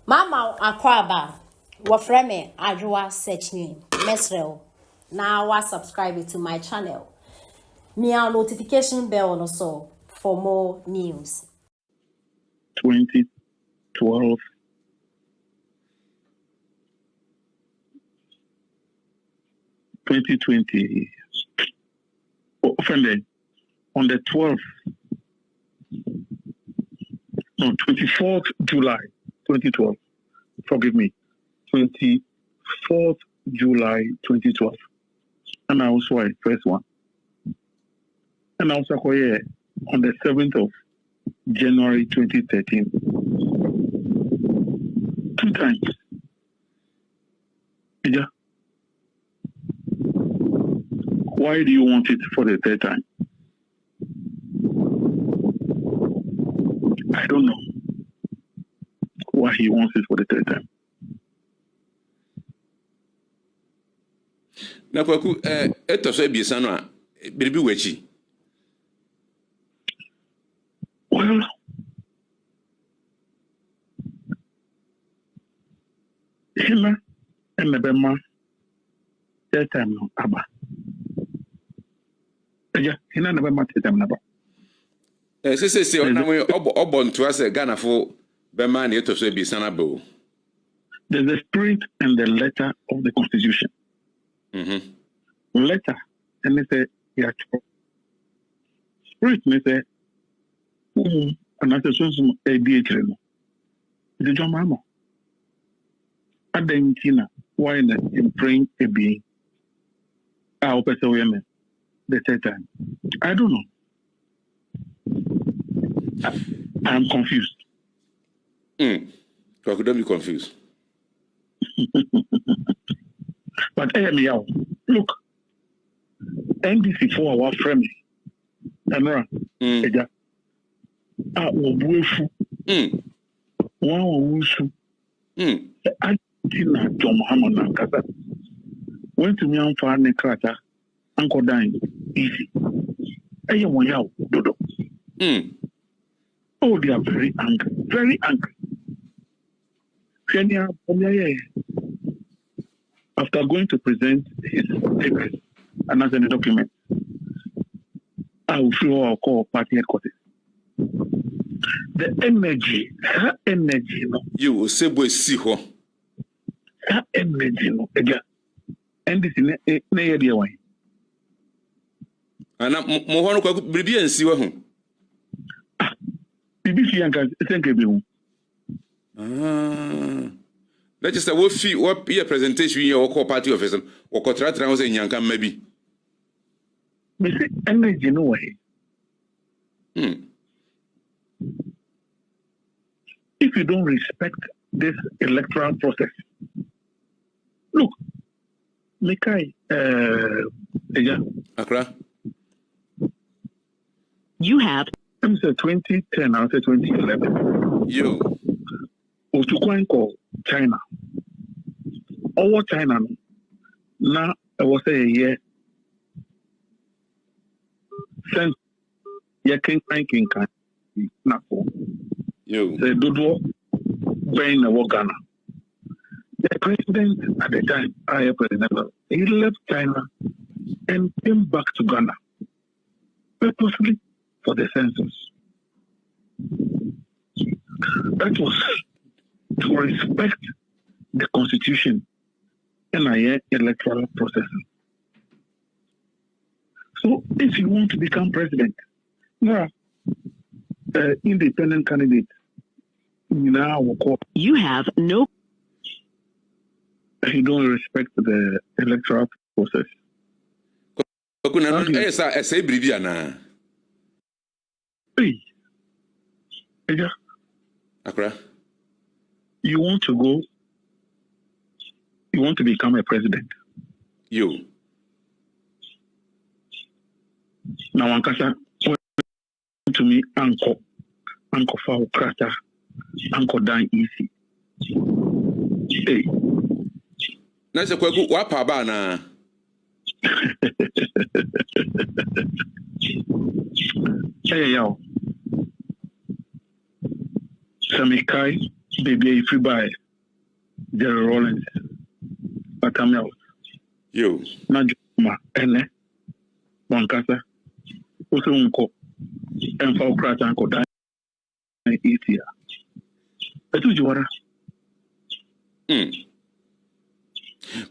Mama akwaba wafreme ajwa search name mesrel now wa subscribe to my channel. Me our notification bell also for more news. 2012 2020 offended on the 12th, no, 24th July 2012. Forgive me, 24th July 2012. And I was my first one. And I was on the 7th of January 2013. 2 times. Yeah. Why do you want it for the 3rd time? I don't know why he wants it for the 3rd time. Na kwaku etoso ebiesa no a biribi wachi. Well, hima and the bema 3rd time no aba. Yeah, hina na bema 3rd time na aba. Se ona we obo nto ase Ghana fo bema na etoso ebiesa na bo. There's the spirit and the letter of the Constitution. Letter, and they say, yeah, spirit, they say, and I say, a DHL. The John Mama. At the Intina, why not praying a being? I hope it's a women the 3rd time. I don't know. I'm confused. Kwaku, don't be confused. But anyhow, look, NDC for our friend, Amra, Obuefu, one Wusu, Argentina, John Muhammad Nankasa, went to me on Farne Krata, Uncle Dine, easy. Ayawayao, Dodo. Oh, they are very angry, very angry. Kenya, after going to present his papers and as a document, I will feel our call party headquarters. The energy, her energy, no. You say boy see ho. Her energy, no. Again, and this is na area one. Ana mo ho no kwaku biribi ansi wa ho. Bibi fi anka senke bi hu. Let's just say what your presentation here or party office or contract was in Yanka maybe. Me say energy no way. If you don't respect this electoral process, look, Mekai, Accra. You have. I'm say 2010, I'll say 2011. You. Otukwanko, China. Over China, now I was a year since you can not for you. The Dodo Bain of Ghana. The president at the time, I president, he left China and came back to Ghana purposely for the census. That was to respect the Constitution and our electoral process. So, if you want to become president, now, independent candidate, now you have no. You don't respect the electoral process. Hey, Accra. You want to go? You want to become a president? You. Now, Ankasa, to me, Uncle Fao Krata, Uncle Dan Easy. Hey. That's a quick wapabana. Hey, yo. Samikai, baby if you buy Jerry Rollins, but I'm out. Yo. Not ene Wankasa. Also unko and for crash and go down easier. But you are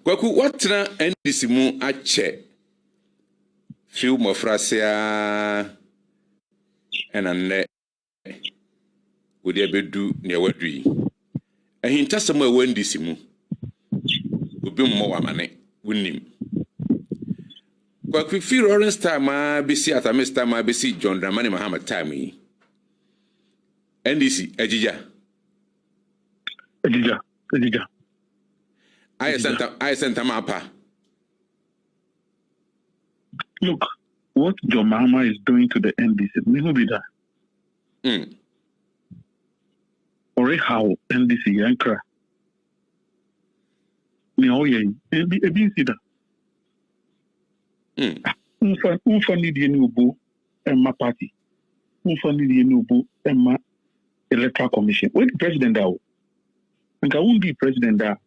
Kwaku what na NDC mu ache film of Frasia and anne would you do near what do you? And he tells somewhere when NDC mu will be more money, win him. Kwaku feel orange time, I be see at a miss time, I be see John Dramani Muhammad time. NDC, Ejija. I sent a mapper. Look, what John Mahama is doing to the NDC, me who be that. Or how NDC yankra. Me oh yeah, ebi see that. Unfa need the new boo and my party. Unfa need the new boo and my electoral commission. Wait the president now. Anka won't be president there.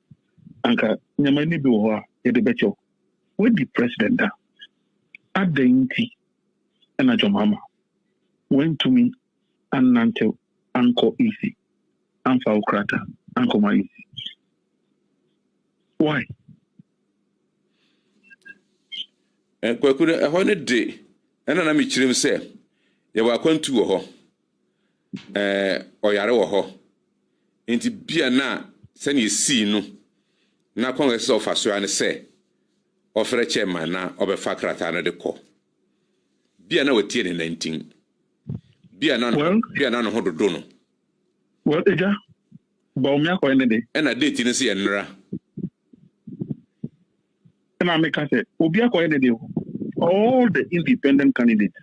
Anka nyamani bi wo e de becho. Wait the president there. At the inti and a Jomama went to me and until Uncle Easy and Falcrata, Uncle My Easy. Why? And Kwaku, a 100 day, and I'm a say, you were going to ho, or Yaro ho. Into beer na, send you see no. Now Congress of us and say, offer a chairman now of a Facrata and the call. Be an hour 19. Be an hour hundred dono. Well, Eja, Bawumia ko ene and a date in see and ra. And I make a say, Ubia ko ene all the independent candidates.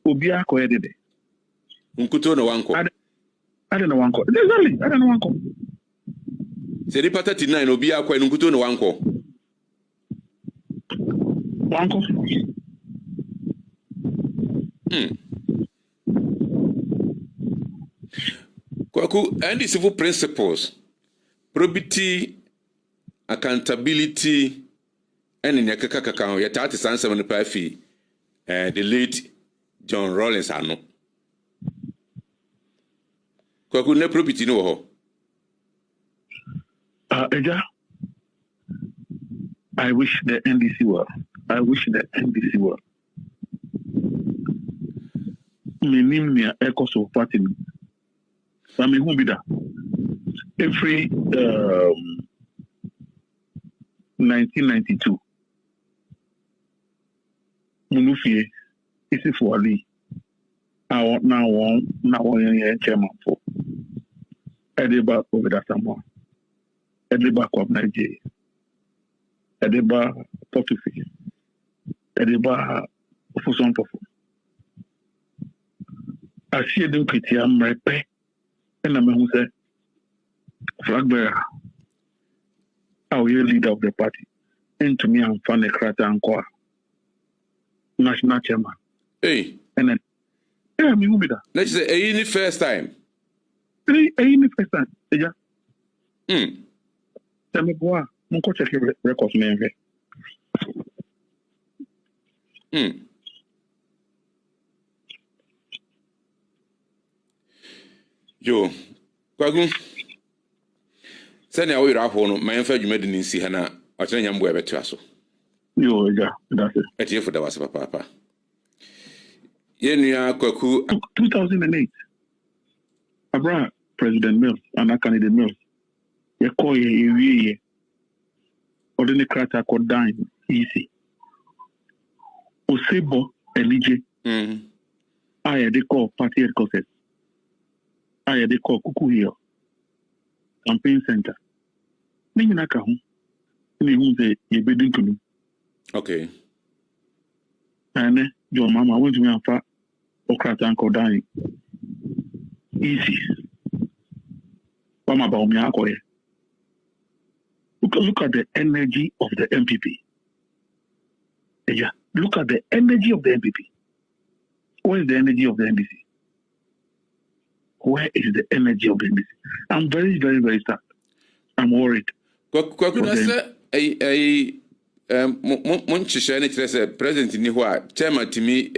Ubia ko ene de. Unkuto no wanko. I don't know wanko. Exactly, I don't know wanko. Se di patati 9 Ubia ko unkuto no wanko. Wanko. Kwaku, and the civil principles, probity, accountability, and in Yakaka, yet artist answer on the party, the late John Rollins are no. Kwaku, no probity no. Eja, I wish the NDC well. I wish the NDC well. Minimia echoes of party. I mean, who be that? Every 1992, Munufie is for Ali. I want now one chairman for Edeba over that someone. Edeba of Nigeria. Edeba Portuguese. Edeba for some perform. I see them critiquing my pay. And I'm who said, flag bearer, you leader of the party. And to me, I'm Fanny Krata and Kwa, national chairman. Hey. And then, yeah, me who be that? Let's say, any first time. Any first time, yeah. Tell me, boy, I'm going to check your records, man. Yo, Kwaku, send your way up on my infant you made in Sihana, or turn your boy to us. Yo, yeah, that's it. At you for the was papa. Yenya Kwaku, 2008. Abraham, President Mills, and a candidate Mills. You call ye, or the Necrata could dine easy. Osebo, Elije, I had a call party headquarters. I had a call Kuku here, campaign center. Maybe not come. Maybe you be to me. Okay. And your mama went to me and fat Okrata and Kodani. Easy. Mama Bawumia. Look at the energy of the MPP. Yeah. Look at the energy of the MPP. What is the energy of the NDC? where is the energy of the NDC? I'm very, very, very sad. I'm worried. Kwakuna say monchishare ne kyerɛ sɛ president ni hɔ a chairman timi